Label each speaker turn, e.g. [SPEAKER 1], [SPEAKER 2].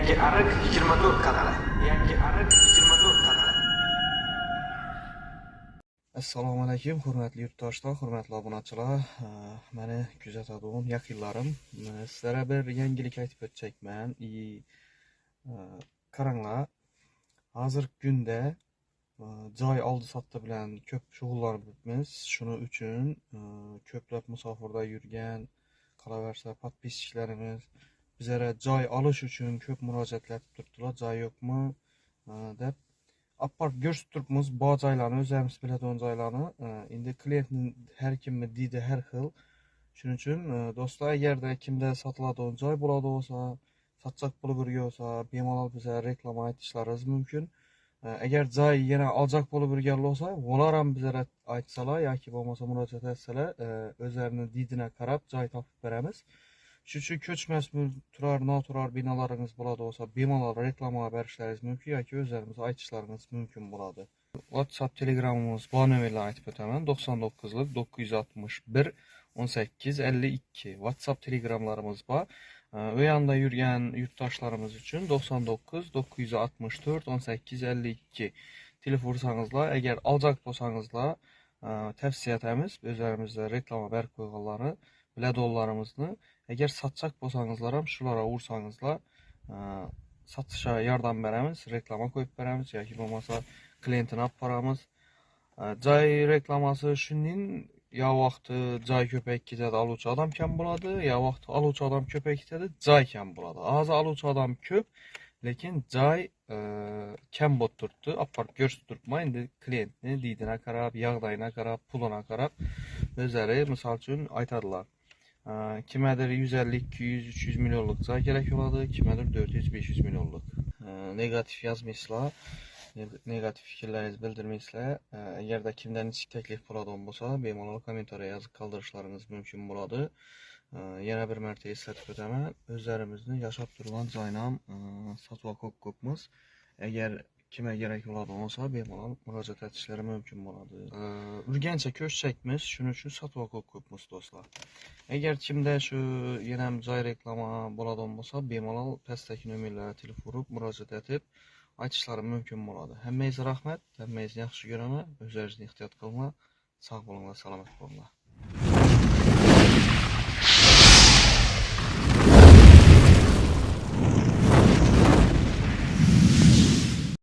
[SPEAKER 1] Yangi Ariq 24 kanali. Yangi Ariq 24 kanali.
[SPEAKER 2] Assalomu alaykum, hurmatli yurtdoshlar, hurmatli obunachilar. Meni kuzatadigan yaqinlarim, sizlarga bir yangilik aytib o'tmoqchiman. Qaranglar, hozirgi kunda joy oldi-sotdi bilan ko'p shug'ullanibmiz. Shuning uchun ko'plab musofirda yurgan, qolaversa podpischilarimiz bizlarga joy olish uchun ko'p murojaatlar qilib turibdilar. Joy yo'qmi deb apart ko'rsatib turibmiz. Bu joylarni o'zimiz biladigan joylarni. Endi klientning har kimni deydi har xil. Shuning uchun do'stlar, agarda kimda sotiladigan joy bo'ladi bo'lsa, sotsak puli birga bo'lsa, bemalol bizga reklama aytishlaringiz mumkin. Agar joy yana olacak bo'lib birga bo'lsa, ular ham bizga aytsalar yoki bo'lmasa murojaat etsalar, o'zlarining didine qarab joy topib beramiz. Shuning uchun ko'chmas turar, noturar binolaringiz bo'ladi bo'lsa, bemalol reklama berishlaringiz mumkin yoki o'zlaringiz aytishlaringiz mumkin bo'ladi. WhatsApp, Telegramimiz bu nomerlarni aytib o'taman. 99 961 18 52. WhatsApp, Telegramlarimiz bor. O yanda yurgan yurtdoshlarimiz uchun 99 964 18 52 telefon ursanızlar, agar olacak bo'lsangizlar, tavsiya etamiz. O'zlarimizda reklama berib qo'yganlarni, biladonlarimizni. Agar satacak bo'lsangizlar ham shularga ursangizlar, satışa yordam beramiz, reklama qo'yib beramiz yoki bo'lmasa klientini olib boramiz. Joy reklamasi shuning ya vaqti joy ko'payib ketadi, oluvchi odam kam bo'ladi, ya vaqti oluvchi odam ko'payib ketadi, joy kam bo'ladi. Hozir oluvchi odam ko'p, lekin joy kam bo'lib turibdi. Apart ko'rsatib turibman. Endi klientni didine qarab, yog'dayina qarab, puluna qarab o'zlari misol uchun aytadilar. Kimedir 150, 200, 300 milyonluk joy kerak bo'ladi, kimedir 400, 500 milyonluk. Negatif yazmaysizlar, negatif fikrlaringizni bildirmaysizlar. Agarda kimdan ish taklif bo'ladigan bo'lsa, bemalol kommentariya yozib qoldirishlaringiz mumkin bo'ladi. Yana bir marta eslatib o'taman, o'zlarimizni yashab turgan joyni ham sotib ko'pmiz. Agar kimga kerak bo'ladigan bo'lsa, bemalol murojaat etishlari mumkin bo'ladi. Urgancha ko'chakmiz, shuning uchun sotib ko'pmiz do'stlar. Agar kimda shu yana joy reklama bo'ladigan bo'lsa, bemalol pastdagi nomerlarga telefon urib murojaat etib aytishlari mumkin bo'ladi. Hammangizga rahmat, hammangizni yaxshi ko'raman. O'zlaringizni ehtiyot qilinglar. Sog' bo'linglar, salomat bo'linglar.